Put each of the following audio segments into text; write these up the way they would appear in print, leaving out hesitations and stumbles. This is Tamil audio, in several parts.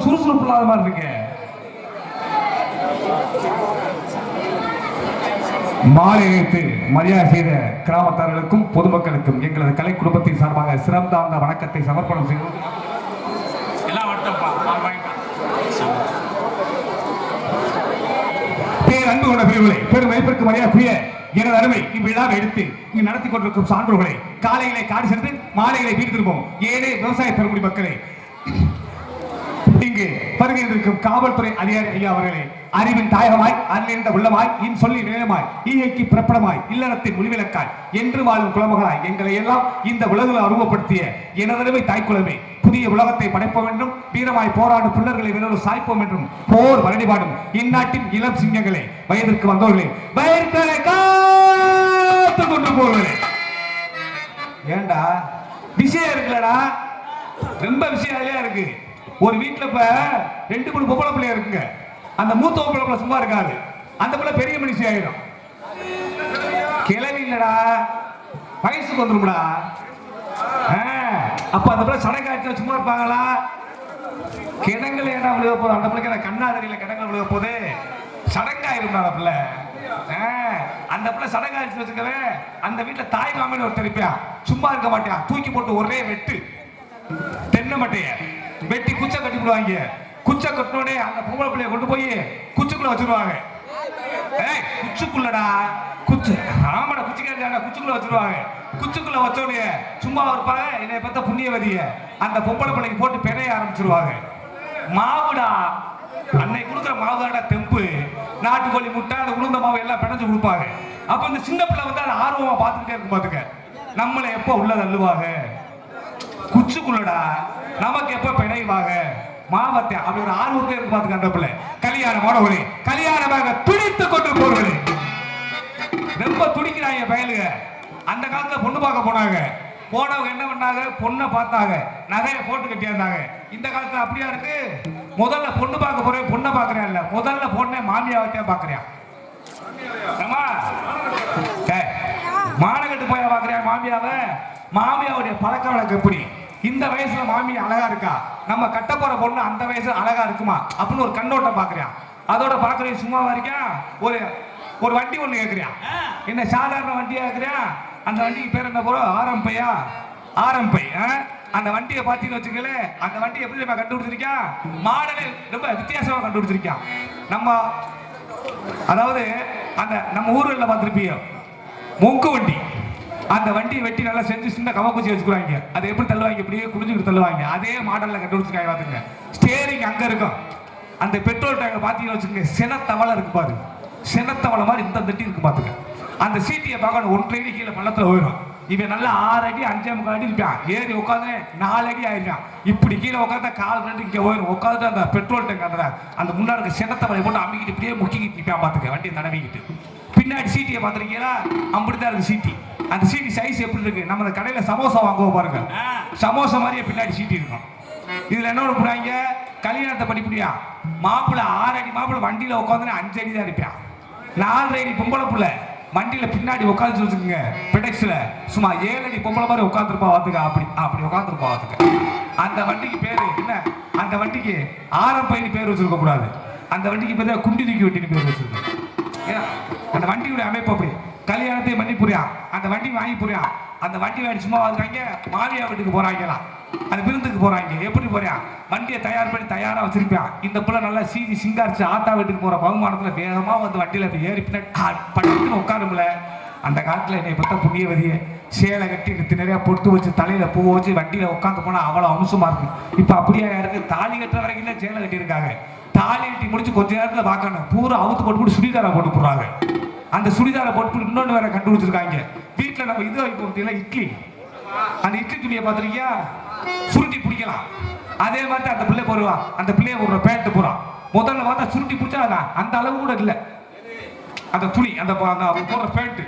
சுறுசுறுப்பு இல்லாத மாதிரி இருக்கு. மாலை வைத்து மரியாதை செய்த கிராமத்தார்களுக்கும் பொதுமக்களுக்கும் எங்களது கலை குடும்பத்தின் சார்பாக சிறந்த அந்த வணக்கத்தை சமர்ப்பணம் செய்வோம். அன்பு கொண்ட பிரிவுகளை பெரும் வைப்பிற்கு மரியாதைக்குரிய எனது அருமை இவ்விழாவை எடுத்து இங்கு நடத்தி கொண்டிருக்கும் சான்றோர்களை காலையிலே காடு சென்று மாலைகளை வீடு திருப்போம். ஏழை விவசாய பெருங்குடி மக்களை இங்கு வருகின்றிருக்கும் காவல்துறை அதிகாரி ஐயா அவர்களே, அறிவின் தாயகமாய் அன்னிருந்த உள்ளமாய் இன் சொல்லி நிலையமாய் ஈகைக்கு பிறப்படமாய் இல்லறத்தின் ஒளிவிளக்காய் என்று வாழும் குலமகளாய் எங்களை எல்லாம் இந்த உலகில் அறிமுகப்படுத்திய எனதருமை தாய்க்குலமே, புதிய உலகத்தை படைப்போம் என்றும் வீரமாய் போராடும் பிள்ளர்களை வேறொரு சாய்ப்போம் என்றும் போர் வரணிபாடும் இந்நாட்டின் இளம் சிங்கங்களே, வயதிற்கு வந்தோர்களே, வயதிற்கு காத்து கொண்டு போவர்களே. ஏண்டா விஷயம் இருக்குல்லடா, ரொம்ப விஷயம் இருக்கு. ஒரு வீட்டுல இப்ப 2-3 பொம்பளை பிள்ளையா இருக்குங்க. அந்த மூத்த பொம்பளை பிள்ளை சும்மா இருக்காது, அந்த பிள்ளை பெரிய மனுஷி ஆயிடும். கிளவி இல்லடா, வயசுக்கு வந்துரும்டா. அப்ப அந்த பிள்ளை சடங்காட்சி சும்மா இருப்பாங்களா? கிணங்கள் ஏடா விழுக போதும், அந்த பிள்ளைக்கு கண்ணாதரியில கிணங்கள் விழுக போது சடங்காயிருந்தா அந்த பிள்ளை. அந்த பிள்ளை சடங்காட்சி வச்சுக்கவே அந்த வீட்டுல தாய் மாமன் ஒரு தெரிப்பியா சும்மா இருக்க மாட்டியா, தூக்கி போட்டு ஒரே வெட்டு தென்னை மட்டைய வெட்டி குச்சை கட்டி விடுவாங்க. குச்சை கட்டினோடனே அந்த பொம்பளை பிள்ளைய கொண்டு போய் குச்சுக்குள்ள வச்சிருவாங்க. குச்சுக்குள்ளடா, குச்சு ஆமாடா, குச்சிக்காரங்க குச்சுக்குள்ள வச்சிருவாங்க. குச்சுக்குள்ள வச்சோடனே சும்மா இருப்பாங்க. என்னை பார்த்தா புண்ணியவதிய அந்த பொம்பளை பிள்ளைக்கு போட்டு பெறைய ஆரம்பிச்சிருவாங்க. மாவுடா, அன்னைக்கு கொடுக்குற மாவுதாடா தெம்பு. நாட்டுக்கோழி முட்டை, அந்த உளுந்த மாவு எல்லாம் பிணைஞ்சு கொடுப்பாங்க. அப்ப இந்த சின்ன பிள்ளை வந்து அதை ஆர்வமா பார்த்துக்கிட்டே இருக்கும். பாத்துக்க, நம்மளை எப்போ உள்ள தள்ளுவாங்க குச்சுக்குள்ளடா, நமக்கு எப்ப பிணைவாங்க மாவத்தை அப்படி ஒரு ஆர்வத்தை இருக்கு. பாத்துக்க, அந்த பிள்ளை கல்யாணமானவர்களே, கல்யாணமாக துடித்து கொண்டு போவர்களே, ரொம்ப துடிக்கிறாங்க பயலுங்க. அந்த காலத்துல பொண்ணு பார்க்க போனாங்க. போனவங்க என்ன பண்ணாங்க, பொண்ணை பார்த்தாங்க, நகையை போட்டு கட்டியிருந்தாங்க. இந்த காலத்துல அப்படியா இருக்கு? முதல்ல பொண்ணு பார்க்க போறேன், பொண்ணை பார்க்கறியா இல்ல, முதல்ல பொண்ணை மாமியாவத்தையா பார்க்கறியா? மானகட்டு போயா பார்க்கறியா மாமியாவை? மாமியாவுடைய பழக்க வழக்கம் எப்படி? இந்த வயசுல மாமி அழகா இருக்கா, நம்ம கட்ட போற பொண்ணு அந்த வயசுல அழகா இருக்குமா அப்படின்னு ஒரு கண்ணோட்டம் பாக்குறியா? அதோட பாக்குறேன் சும்மாவா இருக்கா? ஒரு வண்டி ஒண்ணு கேக்குறியா? என்ன சாதாரண வண்டியா கேக்குறியா? அந்த வண்டிக்கு பேர் என்ன போறோம்? ஆரம்பையா? ஆரம்பை. அந்த வண்டியை பார்த்தீங்கன்னு வச்சுக்கல, அந்த வண்டி எப்படி நம்ம கண்டுபிடிச்சிருக்கா? மாடலே ரொம்ப வித்தியாசமா கண்டுபிடிச்சிருக்கா. நம்ம அதாவது அந்த நம்ம ஊர்களில் பார்த்துருப்பீங்க மொங்கு வண்டி. அந்த வண்டியை வெட்டி நல்லா செஞ்சு சின்ன கவக்குச்சி வச்சுக்குவாங்க. அதை எப்படி தள்ளுவாங்க? இப்படியே குடிஞ்சுக்கிட்டு தள்ளுவாங்க. அதே மாடல்ல கண்டுபிடிச்சிருக்காங்க. பார்த்துங்க, ஸ்டேரிங் அங்க இருக்கும். அந்த பெட்ரோல் டேங்க் பார்த்தீங்கன்னு வச்சுக்கோங்க, செனத்தவளை இருக்கு பாரு, செனத்தவளை மாதிரி இந்த தட்டி இருக்கு பாத்துக்க. அந்த சீட்டியை பார்க்கணும், 1 அடி கீழே பள்ளத்துல போயிடும். இவன் நல்லா 6 அடி 5.25 அடி இருப்பான். ஏறி உட்காந்து 4 அடி ஆயிருக்கான். இப்படி கீழே உட்காந்து கால் ரெண்டு இங்கே போயிடும். உட்காந்துட்டு அந்த பெட்ரோல் டேங்க் அந்த முன்னாடி இருக்க செனத்தவளை போட்டு அம்பிக்கிட்டு இப்படியே முக்கிக்கிட்டு நிற்பான் பாத்துக்க, வண்டியை தடவிக்கிட்டு. பின்னாடி சீட்டியை பார்த்துருக்கீங்களா? அப்படித்தான் இருக்கு சீட்டி. அந்த சீட்டி சைஸ் எப்படி இருக்கு? நம்ம அந்த கடையில சமோசா வாங்குவோம் பாருங்க, சமோசா மாதிரியே பின்னாடி சீட்டி இருக்கும். இதுல என்ன ஒண்ணு போறாங்க, கல்யாணத்தை படிப்படியா மாப்பிள்ள 6 அடி மாப்பிள்ள வண்டியில உட்காந்து 5 அடி தான் இருப்பான். 4 அடி பொம்பளை புள்ள வண்டியில பின்னாடி உட்காந்து வச்சுக்கோங்க, பெடெக்ஸ்ல சும்மா 7 அடி பொம்பளை மாதிரி உட்காந்துருப்பா வாத்துக்க. அப்படி உட்காந்துருப்பா வாத்துக்க. அந்த வண்டிக்கு பேரு என்ன? அந்த வண்டிக்கு ஆரம்பைன்னு பேர் வச்சிருக்க கூடாது. அந்த வண்டிக்கு பேர் குண்டி தூக்கி வெட்டின்னு பேர் வச்சிருக்கோம். அந்த வண்டியுடைய அமைப்பு அப்படி. கல்யாணத்தை பண்ணி புரியா, அந்த வண்டி வாங்கி புரியா, அந்த வண்டி வாங்கி சும்மா வாழ்றாங்க. மாமியா வீட்டுக்கு போறாங்களா, அந்த விருந்துக்கு போறாங்க. எப்படி போறியா? வண்டியை தயார் பண்ணி தயாரா வச்சிருப்பான். இந்த புள்ள நல்லா சீதி சிங்காரிச்சு ஆத்தா வீட்டுக்கு போற பகுமானத்துல வேகமா வந்து வண்டியில ஏறி பின்னாடி உட்காரும்ல. அந்த காலத்துல என்னை பத்த புண்ணியவதிய சேலை கட்டி நெத்தி நிறைய பொட்டு வச்சு தலையில பூ வச்சு வண்டியில உட்காந்து போனா அவ்வளவு அம்சமா இருக்கும். இப்ப அப்படியே இருக்கு, தாலி கட்டுற வரைக்கும் தான் சேலை கட்டி இருக்காங்க. தாலி கட்டி முடிச்சு கொஞ்ச நேரத்துல பார்க்கணும், பூரா அவுத்து போட்டு சுடிதாரா போட்டு போடுறாங்க. அந்த சுடிதாரை போட்டு இன்னொன்னு வேற கண்டுபிடிச்சிருக்காங்க. வீட்டுல நம்ம இது வைக்க முடியல, இட்லி, அந்த இட்லி துணியை பார்த்துருக்கியா? சுருட்டி பிடிக்கலாம். அதே மாதிரி அந்த பிள்ளை போடுவான். அந்த பிள்ளைய ஒரு பேண்ட் போறான். முதல்ல பார்த்தா சுருட்டி பிடிச்சா அந்த அளவு கூட இல்லை அந்த துணி, அந்த போடுற பேண்ட்.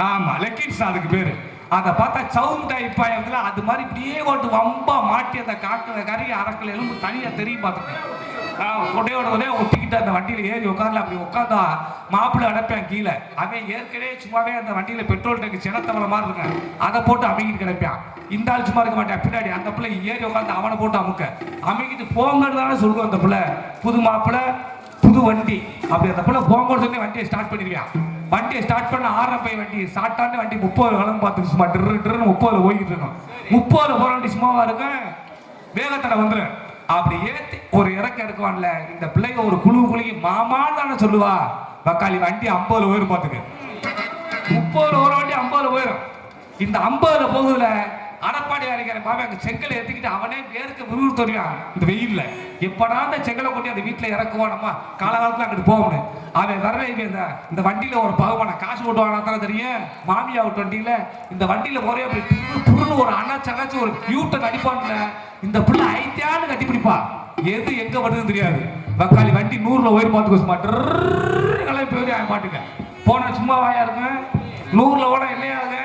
ஆமா, லெக்கின்ஸ் அதுக்கு பேரு. அதை பார்த்தா சவுண்ட் டைப்பாய் அது மாதிரி இப்படியே போட்டு வம்பா மாட்டி அந்த காட்டுற கறி அரைக்கல எலும்பு தனியா தெரியும் பார்த்துக்கேன். ஒரே ஒட்டிக்கிட்டு அந்த வண்டியில ஏறி உட்கார்ல. அப்படி உட்காந்தா மாப்பிள்ளை அடைப்பேன் கீழே. அவன் ஏற்கனவே சும்மாவே அந்த வண்டியில பெட்ரோல் டேங்க் சினத்தவளை மாதிரி இருக்கேன், அதை போட்டு அமைக்கிட்டு கிடப்பான். இந்த ஆள் சும்மா இருக்க மாட்டேன். பின்னாடி அந்த பிள்ளை ஏறி உட்காந்து அவனை போட்டு அமைக்கிட்டு போங்கன்னு தானே சொல்லுவோம். அந்த பிள்ளை புது மாப்பிள்ளை புது வண்டி. அப்படி அந்த பிள்ளை போங்கன்னு சொல்லி வண்டியை ஸ்டார்ட் பண்ணிருக்கான். வண்டியை ஸ்டார்ட் பண்ண ஆரம்பை வண்டி ஸ்டார்ட் ஆன வண்டி 30 கலந்து பார்த்து சும்மா ட்ருன்னு 30 போய்கிட்டு இருக்கோம். 30 போற வண்டி சும்மாவா இருக்கும், வேகத்தடை வந்துடும். அப்படி ஏத்தி ஒரு இறக்க இருக்குவான்ல, இந்த பிள்ளைங்க ஒரு குழுக்கு மாமான்னு தானே சொல்லுவா. பக்காளி வண்டி 50 போயிரும் பார்த்துக்கு. 30 ஒரு வண்டி 50 போயிரும். இந்த 50 போகுதுல அடப்பாடி அடிக்கிற மாமி அங்க செங்கலை ஏத்திக்கிட்டு அவனே பேருக்கு விறுவிறு தெரியும். இந்த வெயில்ல எப்படா அந்த செங்கலை கொண்டு அந்த வீட்டுல இறக்குவான், நம்ம காலகாலத்துல அங்கிட்டு போகணும். அவன் வரவே இந்த வண்டியில ஒரு பகவான காசு போட்டு வாங்கினா தானே தெரியும். மாமியா விட்டு வண்டியில இந்த வண்டியில ஒரே புருன்னு ஒரு அணைச்சு ஒரு யூட்டன் அடிப்பான்ல. இந்த பிள்ளை ஐத்தியான்னு கட்டி பிடிப்பா, எது எங்க வருதுன்னு தெரியாது. பக்காளி வண்டி 100ல உயிர் பார்த்துக்கோ, சும்மா கிளம்பி போய் அவன் பாட்டுக்க போன சும்மா வாயா இருக்கு. 100ல ஓட இல்லையாங்க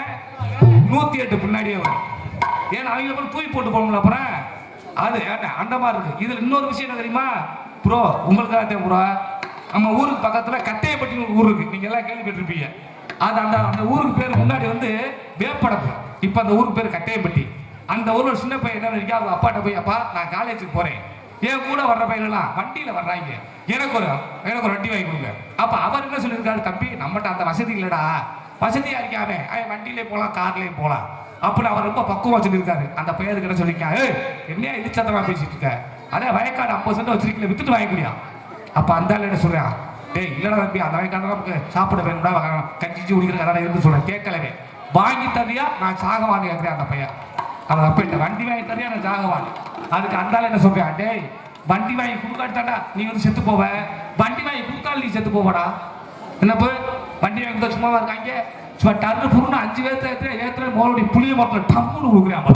108 பின்னாடியே வரும். ஏன்னா அவங்க கூட தூக்கி போட்டு போகணும்ல. அப்புறம் அது அந்த மாதிரி இருக்கு. இதுல இன்னொரு விஷயம் என்ன தெரியுமா ப்ரோ, உங்களுக்காக தேவை ப்ரோ, நம்ம ஊருக்கு பக்கத்துல கட்டையப்பட்டின்னு ஒரு ஊர் இருக்கு, நீங்க எல்லாம் கேள்விப்பட்டிருப்பீங்க. அது அந்த ஊருக்கு பேர் முன்னாடி வேப்படப்பு. இப்ப அந்த ஊருக்கு பேர் கட்டையப்பட்டி. அந்த ஊர்ல சின்ன பையன் என்ன இருக்கா, அவங்க அப்பாட்ட போய், அப்பா நான் காலேஜுக்கு போறேன், என் கூட வர்ற பையன்லாம் வண்டியில வர்றாங்க, எனக்கு ஒரு வண்டி வாங்கி கொடுங்க. அப்ப அவர் என்ன சொல்லியிருக்காரு, தம்பி நம்மகிட்ட அந்த வசதி இல்லடா, வசதியா இருக்காமே வண்டியிலே போகலாம் கார்லயும் போகலாம் அப்படின்னு அவர் ரொம்ப பக்குவமா சொல்லியிருக்காரு. அந்த பையனுக்கு என்ன சொல்லியிருக்காரு, என்னையா இடிச்சதமா பேசிட்டு இருக்க, அதே வயக்காடு 50 வச்சிருக்கல வித்துட்டு வாங்கிக்கூடியா. அப்ப அந்த என்ன சொல்றான், டேய் இல்லடா தம்பி அந்த வயக்காடு நமக்கு சாப்பிட வேணும்டா, கஞ்சி குடிக்கிற கடை இருந்து சொல்றேன், கேட்கலவே வாங்கி தரியா நான் சாகவான்னு கேட்கிறேன். அந்த பையன் அவன் அப்ப இந்த வண்டி வாங்கி தரியா நான் சாகவான். அதுக்கு அந்த என்ன சொல்றான், டேய் வண்டி வாங்கி கொடுக்காட்டாடா நீ செத்து போவ, வண்டி வாங்கி கொடுத்தாலும் நீ செத்து போவடா. என்ன போய் வண்டி வாங்கி சும்மாவா இருக்காங்க, சும்மா டர்னு புருன்னு 5 பேர்த்த ஏற்ற மோடி புளிய மரத்தில் டம்முன்னு கொடுக்குறான்.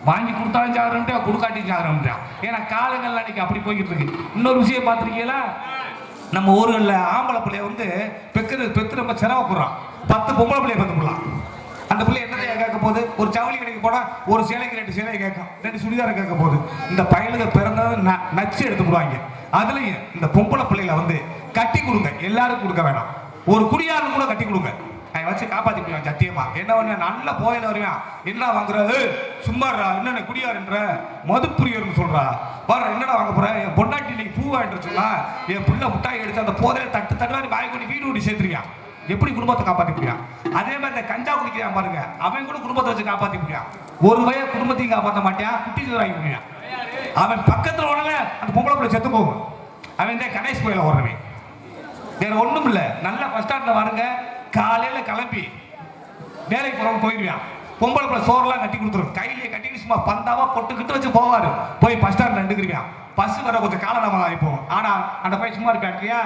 வாங்கி கொடுத்தாலும் சாகுறா, கொடுக்காட்டி சாகுறா. ஏன்னா காலங்கள் அன்னைக்கு அப்படி போய்கிட்டு இருக்கு. இன்னொரு விஷயம் பார்த்துருக்கீங்களா, நம்ம ஊர்களில் ஆம்பளை பிள்ளைய பெத்து ரொம்ப சிரமப்படுறான். 10 பொம்பளை பிள்ளைய பெற்று போடலாம். அந்த பிள்ளை என்னத்தையா கேட்க போகுது? ஒரு ஜவுளி கடைக்கு போனா ஒரு சேலைக்கு 2 சேலை கேட்கும், 2 சுடிதாரை கேட்க போகுது. இந்த பயலுக்கு பிறந்தது நச்சு எடுத்து போடுவாங்க. அதுலயும் இந்த பொம்பளை பிள்ளைகளை வந்து கட்டி கொடுங்க, எல்லாரும் கொடுக்க வேணாம், ஒரு குடியாரும் கூட கட்டி கொடுங்க. அதை வச்சு காப்பாத்திக்கலாம் சத்தியமா. என்ன பண்ண நல்ல போயில வருவான், என்ன வாங்குறது சும்மாறா, என்னென்ன குடியாருன்ற மதுப்புரியர்னு சொல்றா, வர என்னடா வாங்க போற, என் பொண்டாட்டி இன்னைக்கு பூ வாங்கிட்டு சொன்னா என் பிள்ளை முட்டாய் எடுத்து அந்த போதையில தட்டு தட்டு வாங்கி கொண்டு வீடு ஓடி சேர்த்துருக்கான். எப்படி குடும்பத்தை காப்பாத்தி முடியும்? அதே மாதிரி இந்த கஞ்சா குடிக்கிறான் பாருங்க, அவன் கூட குடும்பத்தை வச்சு காப்பாத்தி முடியும். ஒரு வய குடும்பத்தையும் காப்பாற்ற மாட்டான், குட்டி வாங்கி முடியும். அவன் பக்கத்துல உடனே அந்த பொம்பளை பிள்ளை செத்து போகும். அவன் இந்த கணேஷ் கோயில ஓடுறவன், வேற ஒண்ணும் இல்ல. நல்ல பஸ் ஸ்டாண்ட்ல வாருங்க, காலையில கிளம்பி வேலைக்கு போறவங்க போயிடுவான். பொம்பளை பிள்ளை சோறுலாம் கட்டி கொடுத்துரும், கையிலேயே கட்டி சும்மா பந்தாவா பொட்டுக்கிட்டு வச்சு போவாரு. போய் பஸ் ஸ்டாண்ட்ல நின்றுக்குருவான். பஸ் வர கொஞ்சம் காலம் நம்ம ஆகிப்போம். ஆனா அந்த பையன் சும்மா இருப்பான் இல்லையா,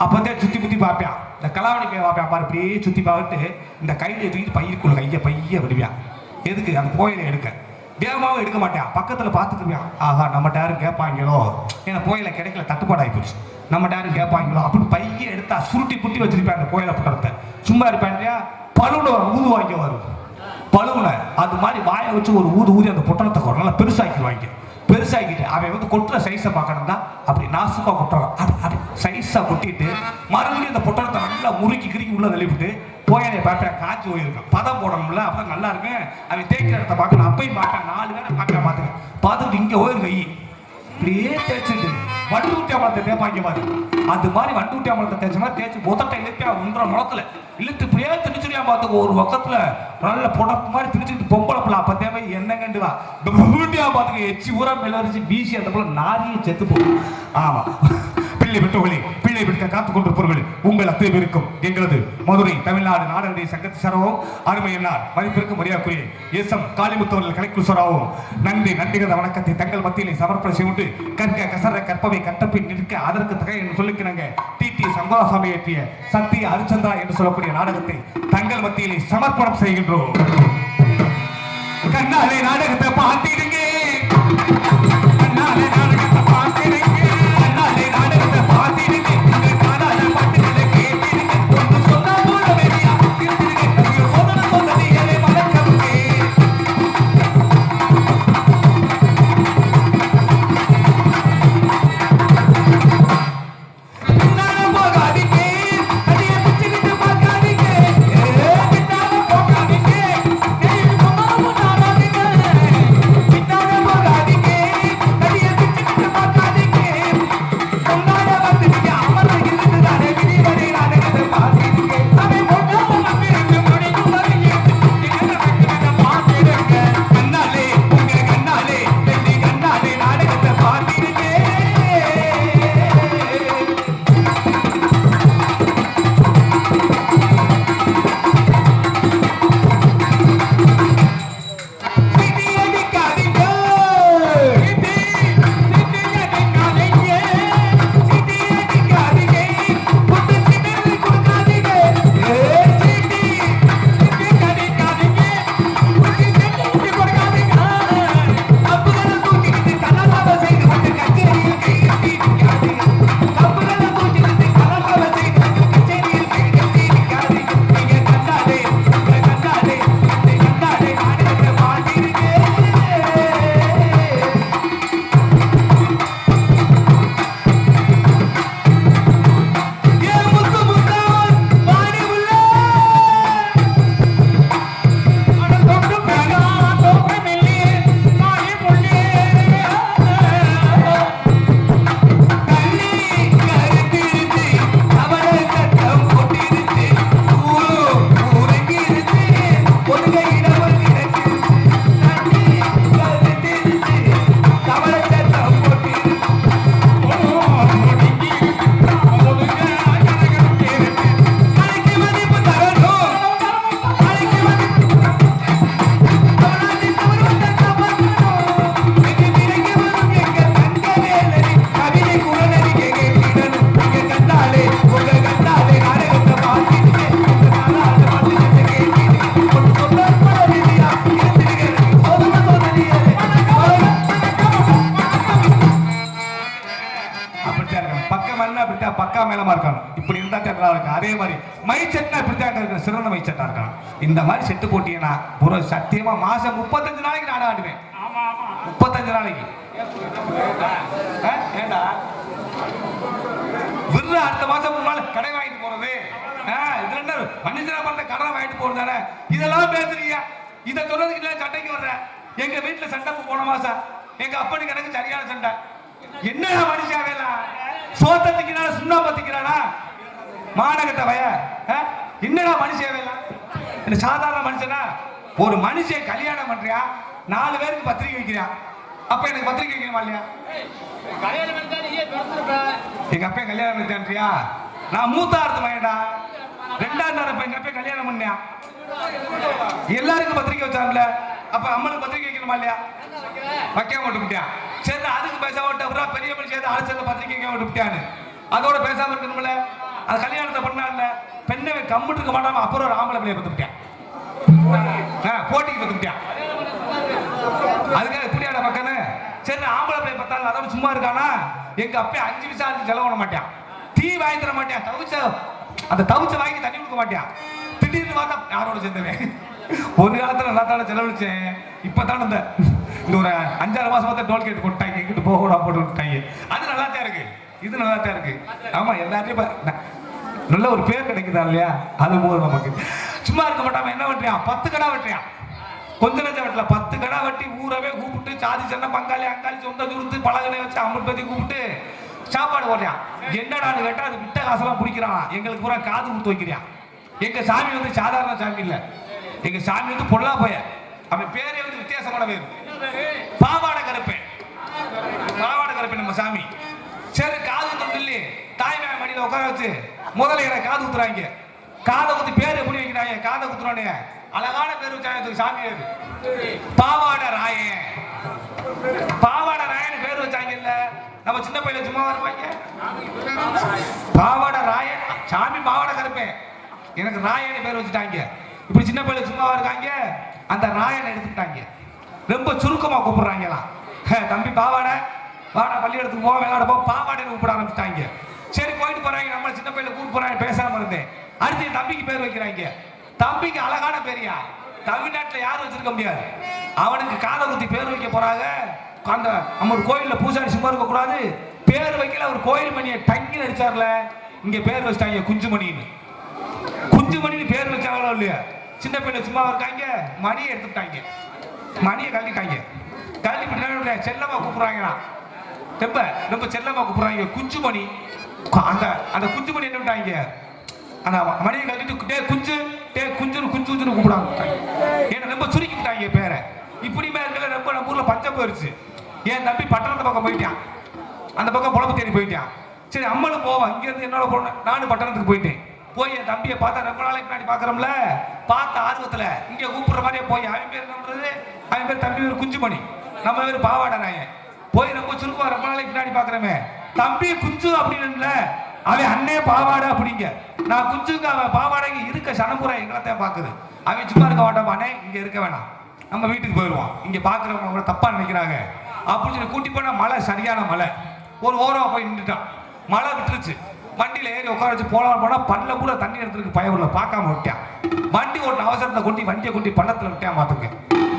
அப்பதான் சுத்தி முத்தி பார்ப்பான். இந்த கலாவணி பையன் பார்ப்பான் பாரு, அப்படியே சுத்தி பார்த்துட்டு இந்த கையில தூக்கிட்டு பையக்குள்ள பைய விடுவான். எதுக்கு? அந்த போயில எடுக்க. வேகமாவும் எடுக்க மாட்டான், பக்கத்துல பார்த்துக்குவான். ஆஹா நம்மகிட்ட யாரும் கேட்பாங்களோ, ஏன்னா போயில கிடைக்கல, தட்டுப்பாடாகி போச்சு, நம்மகிட்ட யாரும் கேட்பாங்களோ அப்படின்னு பைய எடுத்தா சுருட்டி புட்டி வச்சிருப்பேன். அந்த கோயில புட்டத்தை சும்மா இருப்பேன் இல்லையா, பழுன ஊது வாங்கி வரும். பழுவுன அது மாதிரி வாயை வச்சு ஒரு ஊதி அந்த புட்டணத்தை நல்லா பெருசாக்கிடுவாங்க. பெருசாக்கிட்டு அவன் வந்து கொட்டுற சைஸை பார்க்கணும் தான் அப்படி நாசுக்கா கொட்டுறான். அப்படி சைஸா கொட்டிட்டு மறுபடியும் அந்த பொட்டணத்தை நல்லா முறுக்கி கிறுக்கி உள்ள தள்ளிவிட்டு போயலை பார்ப்பேன். காய்ச்சி போயிருக்கேன், பதம் போடணும்ல, அப்பதான் நல்லா இருக்கேன். அவன் தேய்க்கிற இடத்த பார்க்கணும். அப்பயும் பார்ப்பேன், 4 வேலை பார்க்க பார்த்துட்டு இங்க போயிரு கை இப்படியே தேய்ச்சிட்டு வண்டு ஊட்டி அமலத்தை தேய்ப்பாங்க பாரு. அது மாதிரி வண்டு ஊட்டி அமலத்தை தேய்ச்ச மாதிரி தேய்ச்சி முதட்டை இழுப்பா 1.5 முழத்துல இழுத்து இப்படியே திணிச்சுடியா பார்த்துக்கோ. ஒரு பக்கத்துல நல்ல புடப்பு மாதிரி திணிச்சுட்டு பொம்பளை பிள்ளை அப்ப தேவை என்னங்கண்டுவா ஊட்டியா பார்த்துக்க எச்சி ஊரா மேலரிச்சு வீசி அந்த போல நாரியை செத்து போகும். ஆமா, பிள்ளை பெற்றவர்களே, பிள்ளை பெற்ற காத்துக் கொண்டிருப்பவர்கள் உங்கள் அத்தனை பேருக்கும் எங்களது மதுரை தமிழ்நாடு நாடக சங்கத்து சார்பாகவும் அருமை என்னார் மதிப்பிற்கும் மரியாதைக்குரிய எஸ்.எம். காளிமுத்தவர்கள் கலைக்குழு சார்பாகவும் நன்றிகத வணக்கத்தை தங்கள் மத்தியில் சமர்ப்பண செய்து கற்க கசர கற்பவை கட்டப்பின் நிற்க அதற்கு தகை என்று சொல்லிக்கிறாங்க. டி சங்கராசாமி ஏற்றிய சத்திய அரிச்சந்திரா என்று சொல்லக்கூடிய நாடகத்தை தங்கள் மத்தியிலே சமர்ப்பணம் செய்கின்றோம். கண்ணாலே நாடகத்தை பார்த்திருங்க, கண்ணாலே நாடகத்தை பார்த்திருங்க, கண்ணாலே நாடகத்தை பார்த்திருங்க, காதால பாட்டுகளை கேட்டிருங்க, ஒன்று சொன்னா போல வெளியா இருந்திருங்க, சொன்னது ஏழை மறக்கவுங்க. Kita பக்கா மேலமா இருக்கணும். இப்படி இருந்தா நல்லா இருக்கும். அதே மாதிரி மைச்செட்னா இப்படித்தான் இருக்கிற சிறந்த மைச்செட்டா இருக்கணும். இந்த மாதிரி செட்டு போட்டீங்கன்னா ஒரு சத்தியமா மாசம் 35 நாளைக்கு நான் ஆடுவேன். 35 நாளைக்கு ஏண்டா விருது அடுத்த மாசம் 3 நாள் கடை வாங்கிட்டு போறது. இதுல என்ன மனுஷனா பண்ண கடை வாங்கிட்டு போறது தானே. இதெல்லாம் பேசுறீங்க. இதை சொல்றதுக்கு இல்ல சண்டைக்கு வர்ற. எங்க வீட்டுல சண்டை போன மாசம் எங்க அப்பனுக்கு எனக்கு சரியான சண்டை. என்னடா மனுஷா வேலை சோத்தத்துக்குனால சுண்ணாம்பத்துக்கிறானா மானகட்ட வய என்னடா மனுஷன் வேலை. என்ன சாதாரண மனுஷனா? ஒரு மனுஷன் கல்யாணம் பண்றியா 4 பேருக்கு பத்திரிக்கை வைக்கிறான். அப்ப எனக்கு பத்திரிக்கை வைக்கணுமா இல்லையா? எங்க அப்பா கல்யாணம் பண்ணியா? நான் மூத்தாரத்து மகன்டா. 2ஆம் தரம் எங்க அப்பா கல்யாணம் பண்ணியா? எல்லாருக்கும் பத்திரிக்கை வச்சாங்கல்ல. அப்ப அம்மனுக்கு பத்திரிக்கை வைக்கணுமா இல்லையா? வைக்க விட்டுவிட்டியா? சரி அதுக்கு பேச விட்டா பெரிய மனுஷன் ஆளுச்சல பத்திரிக்கை விட்டுவிட்டியான்னு அதோட பேசாம இருக்கணும்ல. அது கல்யாணத்தை பண்ணால பெண்ணை கம்மிட்டு இருக்க மாட்டாம அப்புறம் ஒரு ஆம்பளை பிள்ளைய பத்துவிட்டியா? போட்டிக்கு பத்துவிட்டியா? அதுக்காக இப்படியான பக்கம் சரி ஆம்பளை பிள்ளை பார்த்தாங்க அதோட சும்மா இருக்கானா? எங்க அப்பா 5 நிமிஷம் செலவு பண்ண மாட்டான். டீ வாங்கி தர மாட்டான். தவிச்ச வாங்கி தண்ணி கொடுக்க மாட்டான். திடீர்னு பார்த்தா யாரோட சேர்ந்தவன். ஒரு காலத்துல நல்லா தானே செலவழிச்சேன். இப்பதான் இந்த ஒரு 5-6 மாசம் பார்த்தா டோல் கேட்டு போட்டாங்க. எங்கிட்டு போக கூட போட்டு விட்டாங்க. அது நல்லா தான் இருக்கு. இது நல்லா தான் இருக்கு. ஆமா எல்லாத்தையும் நல்ல ஒரு பேர் கிடைக்குதா இல்லையா? அது போதும் நமக்கு. சும்மா இருக்க மாட்டாம என்ன வெட்டுறான்? 10 கடை வெட்டுறான். கொஞ்ச நெஞ்ச வெட்டல 10 கடை வெட்டி ஊரவே கூப்பிட்டு சாதி சண்டை பங்காளி அங்காளி சொந்த துருத்து பழகனை வச்சு அமிர்பதி கூப்பிட்டு சாப்பாடு போடுறான். என்னடான்னு கேட்டா அது விட்ட காசெல்லாம் பிடிக்கிறான். எங்களுக்கு பூரா காது கொடுத்து வைக்கிறான். எங்க சாமி வந்து சாதாரண சாமி இல்ல. எங்க சாமி வந்து பொல்லா போய. அவன் பேரே வந்து வித்தியாசமான பேர். பாவாடை கருப்பேன். பாவாடை கருப்பேன் நம்ம சாமி. சரி காது குத்து இல்லையே தாய்மாய் மடியில உட்கார வச்சு முதல்ல எனக்கு காது குத்துறாங்க. காதை குத்தி பேர் எப்படி வைக்கிறாங்க? காதை குத்துறானே அழகான பேர் வச்சாங்க சாமி. பாவாடை ராயன். பாவாடை ராயன் பேர் வச்சாங்க இல்ல. நம்ம சின்ன பையில சும்மா இருப்பாங்க. பாவாடை ராயன் சாமி பாவாடை கருப்பேன். எனக்கு ராயன் பேர் வச்சுட்டாங்க. இப்படி சின்ன பையில சும்மா இருக்காங்க. அந்த ராயனை எடுத்துட்டாங்க. ரொம்ப சுருக்கமா கூப்பிடுறாங்களாம். தம்பி பாவாடை வாடா பள்ளிக்கூடத்துக்கு போக விளையாட போ பாவாடைன்னு கூப்பிட ஆரம்பிச்சிட்டாங்க. சரி போயிட்டு போறாங்க. நம்ம சின்ன பையில கூப்பிட்டு போறாங்க. பேசாம இருந்தேன். அடுத்து என் தம்பிக்கு பேர் வைக்கிறாங்க. தம்பிக்கு அழகான பேரியா தமிழ்நாட்டில் யாரும் வச்சிருக்க முடியாது. அவனுக்கு காதை குத்தி பேர் வைக்க போறாங்க. அந்த நம்ம ஒரு கோயில்ல பூசாரி சும்மா இருக்க கூடாது. பேர் வைக்கல. ஒரு கோயில் மணியை டங்கி அடிச்சார்ல. இங்க பேர் வச்சிட்டாங்க குஞ்சுமணின்னு. குஞ்சுமணின்னு பேர் வச்சாங்களோ இல்லையா? சின்ன பையனை சும்மா இருக்காங்க. மணியை எடுத்துட்டாங்க. மணியை கழட்டிட்டாங்க. கழட்டி செல்லமா கூப்பிடுறாங்களா? ரொம்ப ரொம்ப செல்லமா கூப்பிடுறாங்க குஞ்சுமணி. அந்த அந்த குஞ்சுமணி என்ன விட்டாங்க? அந்த மணியை கழட்டிட்டு டே குஞ்சு டே குஞ்சுன்னு குஞ்சு குஞ்சுன்னு கூப்பிடாங்க. ஏன்னா ரொம்ப சுருக்கி விட்டாங்க பேரை. இப்படிமே இருக்கல. ரொம்ப நம்ம ஊர்ல பஞ்சம் போயிருச்சு. என் தம்பி பட்டணத்து பக்கம் போயிட்டான். அந்த பக்கம் பொழப்பு தேடி போயிட்டான். சரி அம்மளும் போவான். இங்க இருந்து என்னோட போனேன். நானும் பட்டணத்துக்கு போயிட்டேன். போய் என் தம்பியை பார்த்தா ரொம்ப நாளைக்கு முன்னாடி பாக்குறோம்ல. பார்த்த ஆர்வத்துல இங்க கூப்பிடுற மாதிரியே போய் அவன் பேர் நம்புறது. அவன் பேர் தம்பி பேர் குஞ்சுமணி. நம்ம பேர் பாவாடை ராயன். போய் ரொம்ப சுருக்கமா ரொம்ப நாளைக்கு முன்னாடி பாக்குறமே. தம்பி குஞ்சு அப்படின்னு அவன் அண்ணே பாவாடை அப்படிங்க. நான் குஞ்சுங்க அவன் பாவாடைங்க இருக்க சனம்புரா எங்களைத்தான் பாக்குது. அவன் சும்மா இருக்க மாட்டானே. இங்க இருக்க வேணாம் நம்ம வீட்டுக்கு போயிடுவான். இங்க பாக்குறவங்க கூட தப்பா நினைக்கிறாங்க அப்படின்னு சொல்லி கூட்டி போனா மழை சரியான மழை. ஒரு ஓரமா போய் நின்றுட்டான். மழை விட்டுருச்சு. வண்டியில ஏறி உட்கார வச்சு போனா பல்ல கூட தண்ணி எடுத்துருக்கு பயவுள்ள பார்க்காம விட்டான். வண்டி ஓட்ட அவசரத்தை கொட்டி வண்டியை கொட்டி பள்ளத்துல விட்டான். பாத்துங்க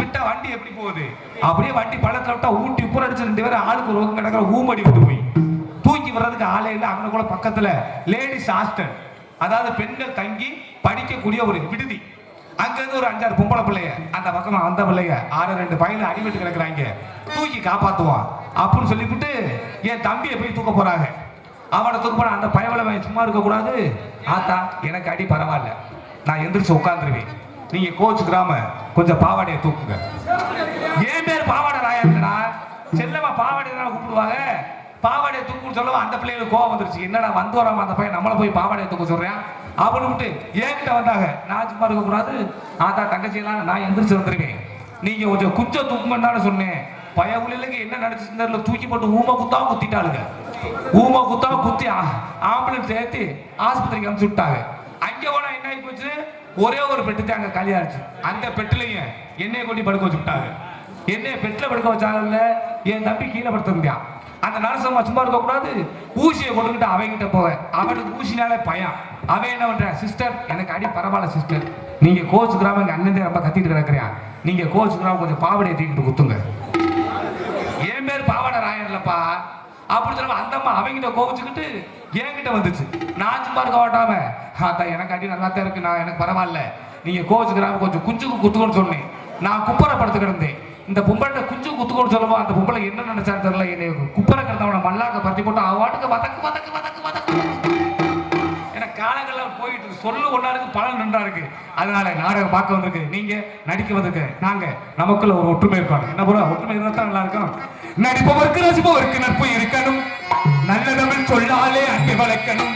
விட்டா வண்டி எப்படி போகுது? அப்படியே வண்டி பள்ளத்துல விட்டா ஊட்டி உப்புற அடிச்சு 2 பேரும் ஆளுக்கு ஒரு கிடக்கிற ஊமடி விட்டு போய் தூக்கி வர்றதுக்கு ஆளே இல்லை. அங்கே கூட பக்கத்துல லேடிஸ் ஹாஸ்டல், அதாவது பெண்கள் தங்கி படிக்கக்கூடிய ஒரு விடுதி. அங்க இருந்து ஒரு 5-6 பொம்பளை பிள்ளைய அந்த பக்கமா அந்த பிள்ளைய 6-2 பையில அடிபட்டு கிடக்குறாங்க. தூக்கி காப்பாத்துவான் அப்படின்னு சொல்லிவிட்டு என் தம்பியை போய் தூக்க போறாங்க. அவனை தூக்க போன அந்த பயவளை சும்மா இருக்க கூடாது. ஆத்தா எனக்கு அடி பரவாயில்ல, நான் எந்திரிச்சு உட்காந்துருவேன். நீங்க கோச்சுக்கிறாம கொஞ்சம் பாவாடையை தூக்குங்க. ஏன் பேர் பாவாடை ராயன்டா. செல்லமா பாவாடை கூப்பிடுவாங்க. பாவாடையை தூக்குன்னு சொல்லவும் அந்த பிள்ளைகளுக்கு கோவம் வந்துருச்சு. என்னடா வந்து வராம அந்த பையன் நம்மளை போய் பாவாடையை தூக்க சொல்றேன் அப்படின்னு விட்டு ஏன்கிட்ட வந்தாங்க. நான் சும்மா இருக்க கூடாது. ஆத்தா தங்கச்சியெல்லாம் நான் எந்திரிச்சு வந்துருவேன். நீங்க கொஞ்சம் குச்சம் தூக்குங்கன்னு சொன்னேன். பயவுகளுக்கு என்ன நினைச்சு தூக்கி போட்டு ஊமை குத்தா குத்திட்டாளுங்க. ஊமை குத்தா குத்தி ஆம்புலன்ஸ் ஏற்றி ஆஸ்பத்திரிக்கு அனுப்பிச்சு விட்டாங்க. அங்க போனா என்ன ஆகி போச்சு? ஒரே ஒரு பெட்டு தான் அங்க காலியாச்சு. அந்த பெட்டுலையும் என்னைய கொண்டு படுக்க வச்சு விட்டாங்க. என்னைய பெட்டில் படுக்க வச்சாங்கல்ல. என் தம்பி கீழே படுத்த முடியாது. அந்த நரசம்மா சும்மா இருக்க கூடாது, ஊசியை கொண்டுகிட்டு அவங்கிட்ட போக. அவனுக்கு ஊசினாலே பயம். அவன் என்ன பண்ற, சிஸ்டர் எனக்கு அடி பரவாயில்ல சிஸ்டர், நீங்க கோச்சுக்கிறாம எங்க அண்ணன் ரொம்ப கத்திட்டு கிடக்குறியா, நீங்க கோச்சுக்கிறாம கொஞ்சம் பாவடையை தூக்கிட்டு குத்துங்க. என் பேர் பாவாடை ராயன் இல்லப்பா அப்படி சொல்ல. அந்த அம்மா அவங்கிட்ட கோவிச்சுக்கிட்டு என்கிட்ட வந்துச்சு. நான் சும்மா இருக்க மாட்டாம, அதான் எனக்கு அடி நல்லா தான் இருக்கு, நான் எனக்கு பரவாயில்ல, நீங்க கோச்சுக்கிறாம கொஞ்சம் குஞ்சுக்கு குத்துக்கணும்னு சொன்னேன். நான் குப்பரை படுத்து கிடந்தேன். இந்த பொம்பளை குஞ்சு குத்துக்கணும்னு சொல்லுவோம். அந்த பொம்பளை என்ன நினைச்சான்னு தெரியல, என்னை குப்பரை கிடந்தவனை மல்லாக்க பறிச்சு போட்டு அவாட்டுக்கு வதக்கு வதக்கு வதக்கு வதக்கு. எனக்கு காலங்கள்லாம் போயிட்டு சொல்லு ஒன்றா இருக்கு, பலன் நன்றா இருக்கு. அதனால நாடகம் பார்க்க வந்திருக்கு, நீங்க நடிக்க வந்திருக்கு, நாங்க நமக்குள்ள ஒரு ஒற்றுமை இருக்கணும். என்ன போற ஒற்றுமை இருந்தா தான் நல்லா இருக்கும். நடிப்பவருக்கு ரசிப்பவருக்கு நட்பு இருக்கணும், நல்ல தமிழ் சொல்லாலே அன்பை வளர்க்கணும்.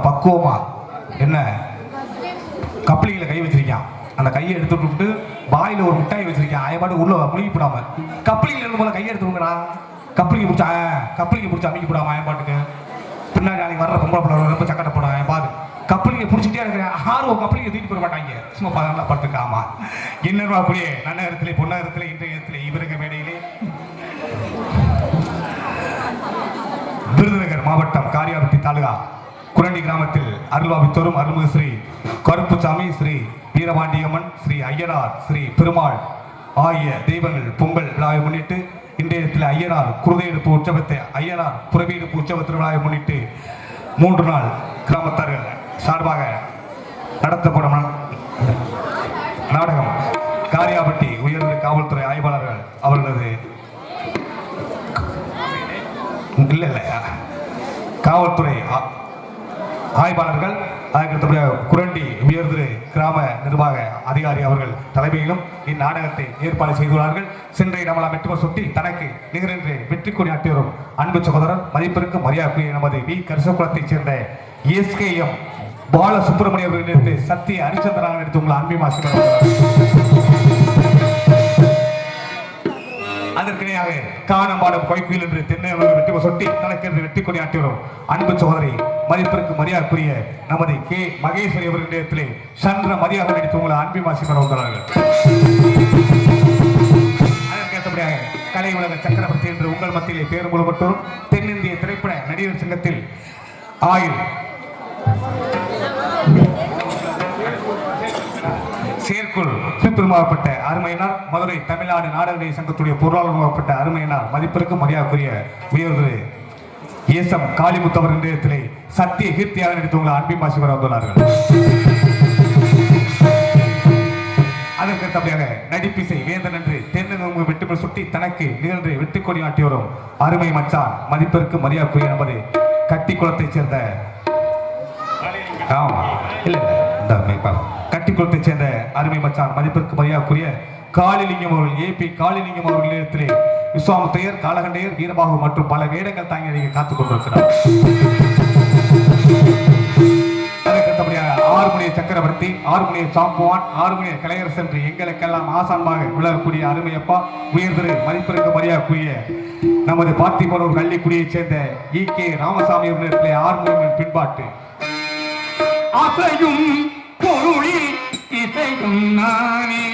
பக்குவமா என்ன கப்பலிகளை கை வச்சிருக்கான். அந்த கையை எடுத்துட்டு வாயில ஒரு முட்டாய் வச்சிருக்கான். அயபாடு உள்ள முழுகி போடாம கப்பலிகள் இருந்து போல கையை எடுத்துக்கா. கப்பலிக்கு பிடிச்சா அமைக்க போடாம அயப்பாட்டுக்கு பின்னாடி நாளைக்கு வர்ற பொம்பளை பிள்ளை ரொம்ப சக்கட்டை போடும். அயப்பாடு கப்பலிங்க பிடிச்சிட்டே இருக்கிறேன். ஆர்வம் கப்பலிங்க தூக்கிட்டு போட மாட்டாங்க. சும்மா நல்லா படுத்துக்க. ஆமா என்னவா அப்படியே நன்னகரத்திலே பொன்னகரத்திலே இன்றைய இடத்திலே இவருங்க மேடையிலே விருதுநகர் மாவட்டம் காரியாபட்டி தாலுகா குரண்டி கிராமத்தில் அருள்வாவித்தோறும் அருள்மிகு ஸ்ரீ கருப்புசாமி, ஸ்ரீ வீரபாண்டியம்மன், ஸ்ரீ ஐயனார், ஸ்ரீ பெருமாள் ஆகிய தெய்வங்கள் பொங்கல் விழாவை முன்னிட்டு இன்றைய இடத்தில் ஐயனார் குருதையெடுப்பு உற்சவத்தை, ஐயனார் புறவியெடுப்பு உற்சவ திருவிழாவை முன்னிட்டு 3 நாள் கிராமத்தார்கள் சார்பாக நடத்தப்படும் நாடகம் காரியாபட்டி உயர்ந்த காவல்துறை ஆய்வாளர்கள் அவர்களது காவல்துறை ஆய்வாளர்கள் அதற்கு குரண்டி உயர்திரு கிராம நிர்வாக அதிகாரி அவர்கள் தலைமையிலும் இந்நாடகத்தை ஏற்பாடு செய்துள்ளார்கள். சென்றை நம்மளா வெட்டும சுட்டி தனக்கு நிகரென்று வெற்றி கொடி ஆட்டி வரும் அன்பு சகோதரர் மதிப்பிற்கு மரியாதைக்குரிய நமது வி கரிசகுலத்தைச் சேர்ந்த எஸ்கேஎம் பால சுப்பிரமணிய அவர்கள் எடுத்து சத்திய ஹரிச்சந்திரனாக எடுத்து உங்களை அன்பை அதற்கிணையாக காணம்பாடும் கொய்குயில் என்று தென்னை வெற்றி சொட்டி தனக்கென்று வெற்றி கொடி ஆட்டி வரும் அன்பு சகோதரி மதிப்பிற்கு மரியாதைக்குரிய நமது கே மகேஸ்வரி அவர்களிடத்திலே சந்திர மரியாதை நடித்து உங்களை அன்பை மாசிமர வந்துள்ளார்கள். அதற்கேற்றபடியாக கலை உலக சக்கரவர்த்தி என்று உங்கள் மத்தியிலே பேர் மூலப்பட்டோரும் தென்னிந்திய திரைப்பட நடிகர் சங்கத்தில் ஆயுள் சேர்க்குள் திருமாவப்பட்ட அருமையினார், மதுரை தமிழ்நாடு நாடக சங்கத்துடைய பொருளாளர் அருமையினார் மதிப்பிற்கு மரியாதைக்குரிய உயர்வு ஏசம் காளிமுத்தவர் என்ற இடத்திலே சத்திய கீர்த்தியாக நடித்து உங்களை அன்பை மாசிமர வந்துள்ளார்கள். அதற்கேற்றபடியாக நடிப்பிசை வேந்தன் என்று தென்னகம் அறிமுக வெட்டுமல் சுட்டி தனக்கு நிகழ்ந்து வெற்றி கொடி நாட்டி வரும் அருமை மச்சான் மதிப்பிற்கு மரியாதைக்குரிய நமது கட்டி குளத்தைச் சேர்ந்த கட்டி குளத்தைச் சேர்ந்த அருமை மச்சான் மதிப்பிற்கு மரியாதைக்குரிய காளிலிங்கம் அவர்கள் ஏபி காளிலிங்கம் அவர்கள் இடத்திலே விஸ்வாமுத்தையர் காலகண்டையர் வீரபாகு மற்றும் பல வேடங்கள் தாங்கி நீங்க காத்துக் கொண்டிருக்கிறார். ஆறுமுனைய சக்கரவர்த்தி, ஆறுமுனைய சாம்புவான், ஆறுமுனைய கலையரசு என்று எங்களுக்கெல்லாம் ஆசான்மாக விளங்கக்கூடிய அருமையப்பா உயர்திரு மதிப்பிற்கு மரியாதைக்குரிய நமது பார்த்திபனூர் கள்ளிக்குடியைச் சேர்ந்த கே ராமசாமி அவர்களிடத்திலே ஆறுமுகமின் பின்பாட்டு அசையும் பொருளி இசையும் நானே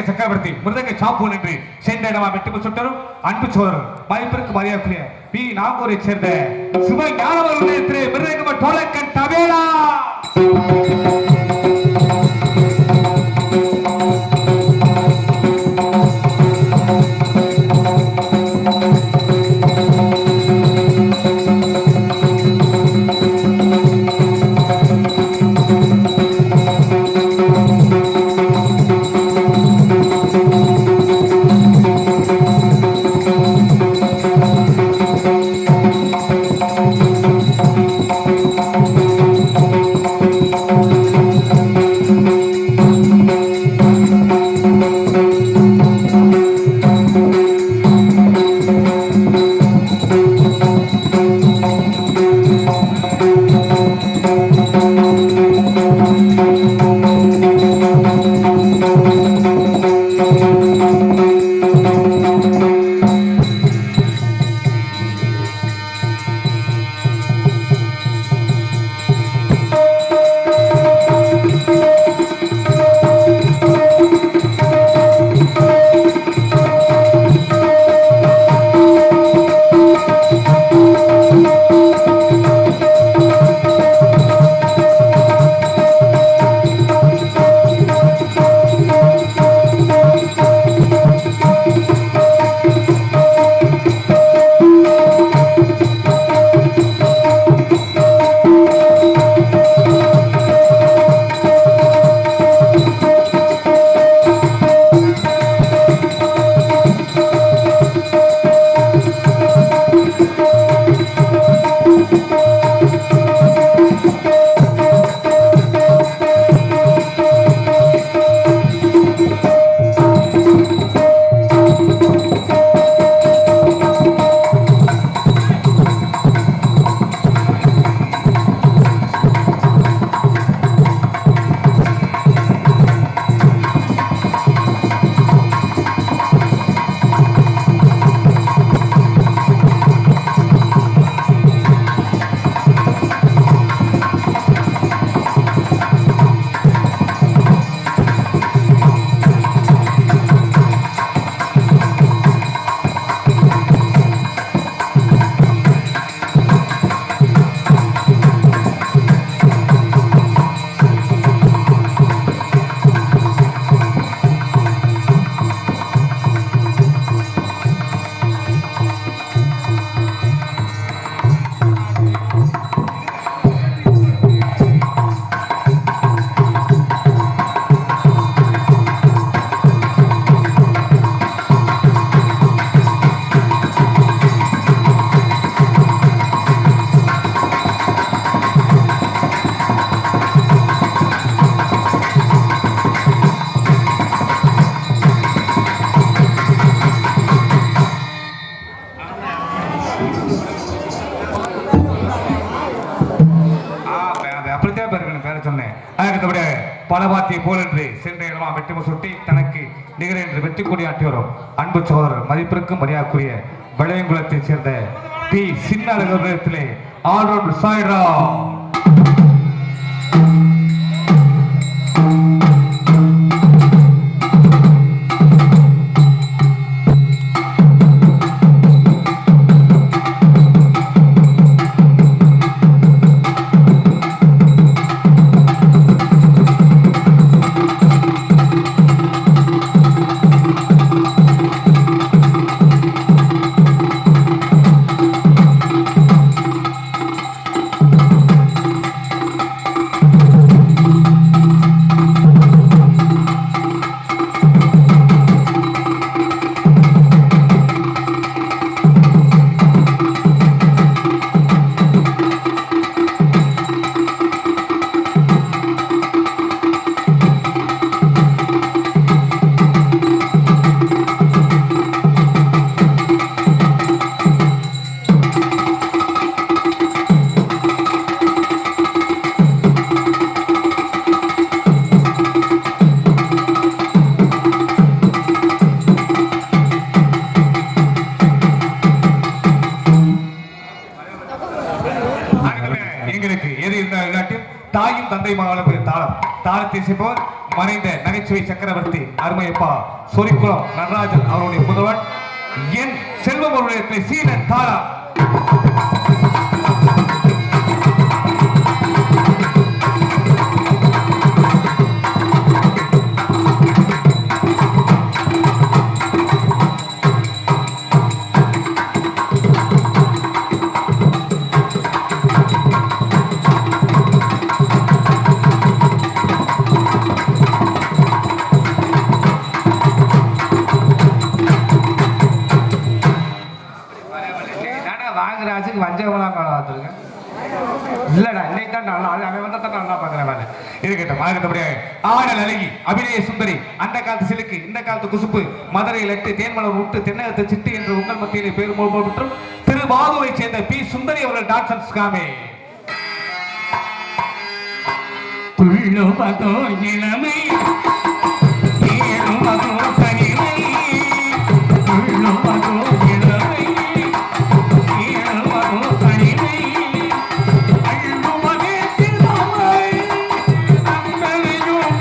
சக்கரவர்த்தி மிருதங்க சாம்பூன் என்று சென்ற இடமா வெட்டுக்கு சுட்டரும் அன்பு சோதரும் மதிப்பிற்கு மரியாதைக்குரிய பி நாகூரை சேர்ந்த சிவ ஞானவர்களுடைய மிருதங்க டோலக்கன் தவேலா போலென்று சென்ற இடமா வெற்றி சுட்டி தனக்கு நிகர் என்று வெற்றி கொடியாற்றி வரும் அன்பு சகோதரர் மதிப்பிற்கும் மரியாதைக்குரிய வளையங்குளத்தைச் சேர்ந்த பி சின்னத்திலே ஆல்ரவுண்ட் சாய்ரா தாயும் தந்தை மகளும் தாளம் தாளத்தை செய்பவர் மறைந்த நகைச்சுவை சக்கரவர்த்தி அருமையப்பா சொரிக்குளம் நடராஜன் அவருடைய புதல்வன் என் செல்வம் அவருடைய சீனன் தாளம் வஞ்சகமெல்லாம் பார்த்துருக்கேன் இல்லடா இன்னைக்கு தான் நல்லா அவன் வந்தா தான் நல்லா பார்க்குறேன் இருக்கட்டும் ஆகட்டபடியே ஆடல் அழகி அபிநய சுந்தரி அந்த காலத்து சிலுக்கு இந்த காலத்து குசுப்பு மதுரையில் எட்டு தேன்மலர் விட்டு தென்னகத்தை சிட்டு என்று உங்கள் மத்தியிலே பேர் மற்றும் திருவாதுவை சேர்ந்த பி சுந்தரி அவர்கள் டான்சர்ஸ் காமே துள்ளுவதோ இளமை ஏழுவதோ தனிமை துள்ளுவதோ இளமை ஏழுவதோ தனிமை அள்ளுவதே திறமை அங்கனையும்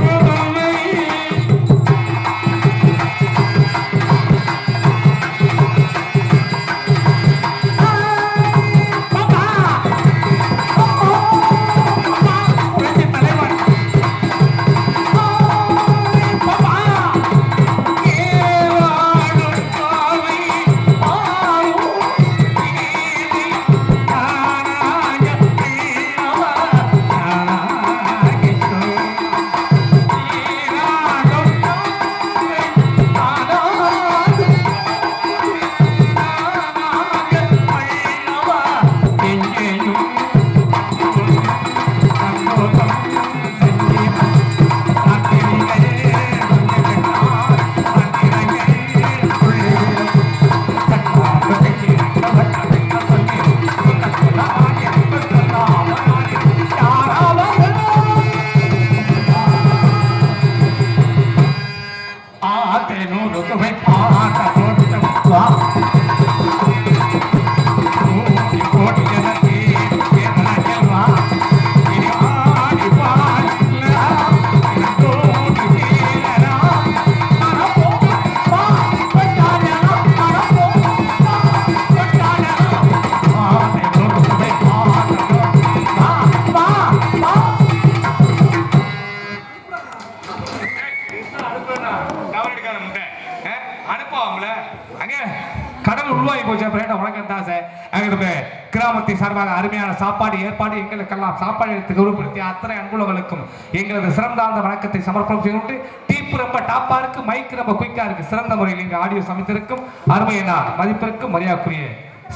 புதுமை கிராமத்தை சார்பாக அருமையான சாப்பாடு ஏற்பாடு எங்களுக்கெல்லாம் சாப்பாடு எடுத்து கௌரவப்படுத்திய அத்தனை அன்புலங்களுக்கும் எங்களது சிறந்தார்ந்த வணக்கத்தை சமர்ப்பணம் செய்து டீப் ரொம்ப டாப்பா இருக்கு மைக் ரொம்ப குயிக்கா இருக்கு சிறந்த முறையில் இங்கு ஆடியோ சமைத்திருக்கும் அருமையினார் மதிப்பிற்கும் மரியாதைக்குரிய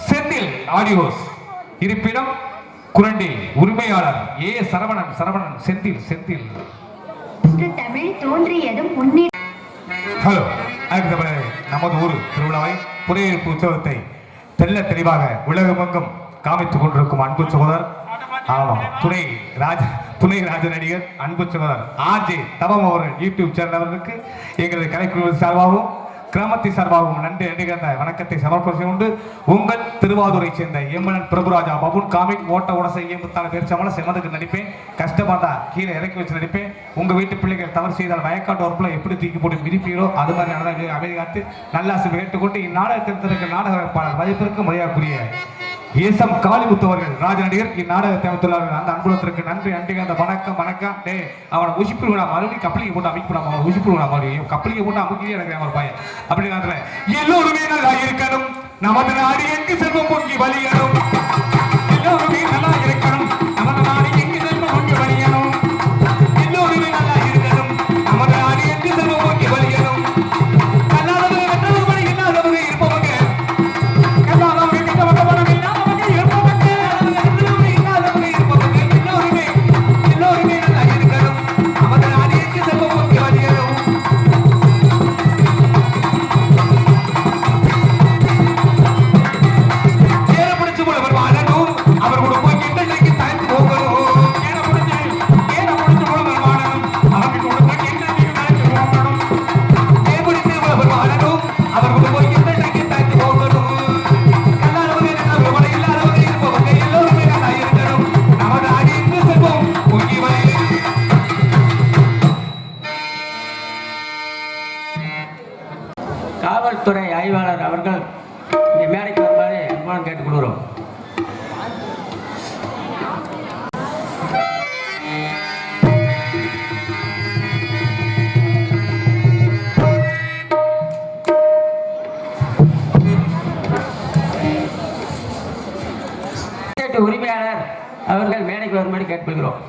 செந்தில் ஆடியோஸ் இருப்பிடம் குரண்டி உரிமையாளர் ஏ சரவணன் செந்தில் தமிழ் தோன்றியதும் முன்னே ஹலோ நமது ஊர் திருவிழாவை புதையெழுப்பு உற்சவத்தை தெல்ல தெளிவாக உலகமெங்கும் காமித்துக் கொண்டிருக்கும் அன்பு சகோதரர் ஆமா துணை ராஜ நடிகர் அன்பு சகோதரர் ஆர்ஜே தவம் அவர்கள் யூடியூப் சேனல் அவர்களுக்கு எங்களது கலைக்குழு சார்பாகவும் கிராமத்தை சார்பாகவும் நன்றி நடிகர்ந்த வணக்கத்தை சமர்ப்பித்து கொண்டு உங்கள் திருவாரூரை சேர்ந்த எம்என் பிரபுராஜா பபுன் காமிக் ஓட்ட உடசை ஏமுத்தான பேர்ச்சாமல செமதுக்கு நடிப்பேன். கஷ்டமாட்டா கீழே இறக்கி வச்சு நடிப்பேன். உங்க வீட்டு பிள்ளைகள் தவறு செய்தால் வயக்காட்டு உறுப்புல எப்படி தூக்கி போட்டு மிதிப்பீரோ அது மாதிரி நடந்த அமைதி காத்து நல்லாசு கேட்டுக்கொண்டு இந்நாடகத்தில் இருக்க நாடக வேட்பாளர் மதிப்பிற்கு மரியாதைக்குரிய ஏசம் காளிமுத்து அவர்கள் ராஜ நடிகர் இந்நாடகத்தை அமைத்துள்ளார்கள். அந்த அன்புலத்திற்கு நன்றி நன்றி. அந்த வணக்கம் வணக்கம். டே அவனை உசிப்பு விடா மறுபடியும் கப்பலிங்க போட்டு அமைக்கப்படாம அவனை உசிப்பு விடா மறுபடியும் கப்பலிங்க போட்டு அமைக்கவே எனக்கு ஒரு பையன் அப்படி காட்டுற எல்லோருமே நல்லா இருக்கணும். நமது நாடு எங்கு செல்வம் பொங்கி வலியணும். எல்லோருமே நல்லா இருக்கணும். நமது நாடு எங்கு செல்வம் பொங்கி வலியணும். எல்லோருமே நல்லா இருக்கணும். நமது நாடு எங்கு செல்வம் பொங்கி வலியணும். கல்லாதவர்கள் வெற்றவர்கள் இல்லாதவர்கள் இருப்பவங்க கல்லாதவர்கள் கிட்டவங்க காவல்துறை ஆய்வாளர் அவர்கள் இந்த மேடைக்கு வருமாறு அன்பான கேட்டுக்கொள்கிறோம். உரிமையாளர் அவர்கள் மேடைக்கு வருமாறு கேட்டுக்கொள்கிறோம்.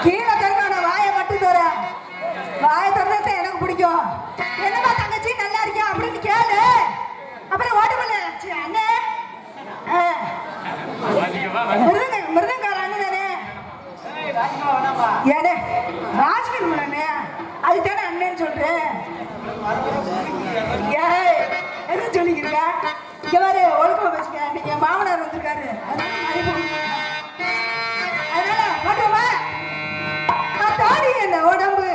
கீழே தருக்கான வாயை மட்டும் தர வாயை தரதான் எனக்கு பிடிக்கும். என்னமா தங்கச்சி நல்லா இருக்கியா அப்படின்னு கேளு. அப்புறம் ஓடுமல்ல அண்ணே மிருதங்கார அண்ணன் தானே ஏனே ராஜ்கின் அண்ணே அதுதானே அண்ணன்னு சொல்றேன். ஏய் என்ன சொல்லிக்கிறீங்க? இங்க பாரு ஒழுக்கமா பேசுங்க. நீங்க மாமனார் வந்திருக்காரு அதனால மட்டுமா தாடி என்ன உடம்பு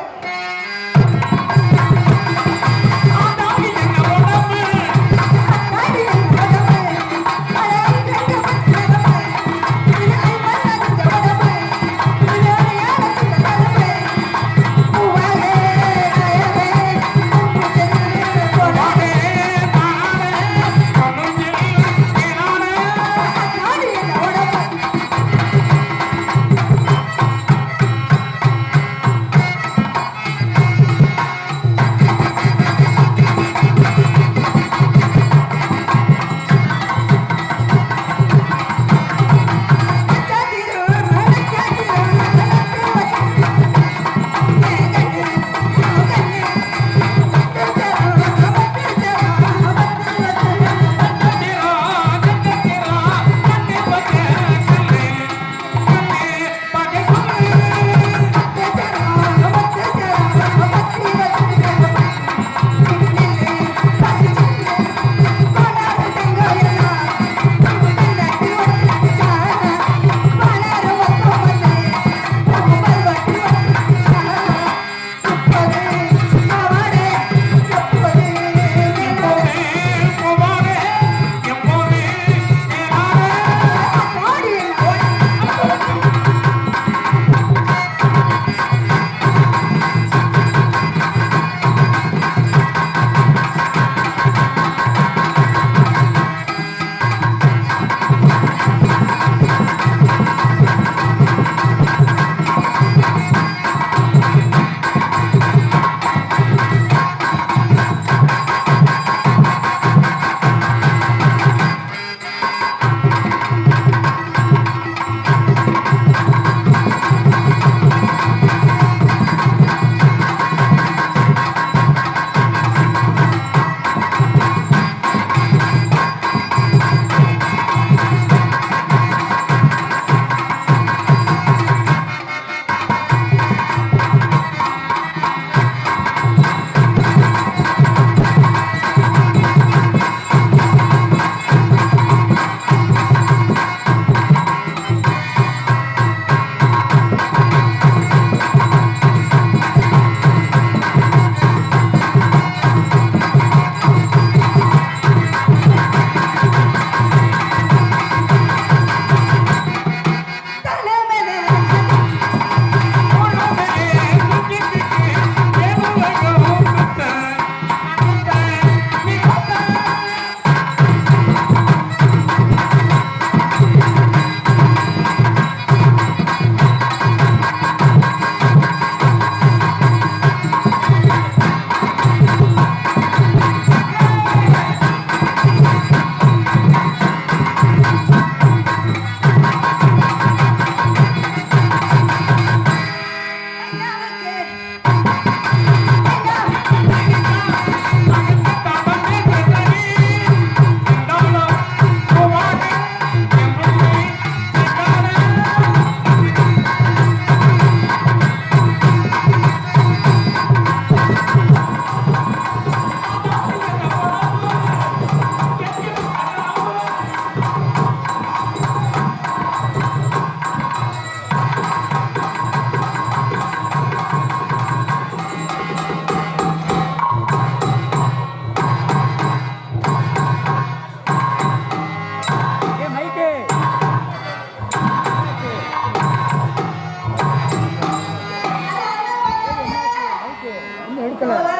எடுக்கல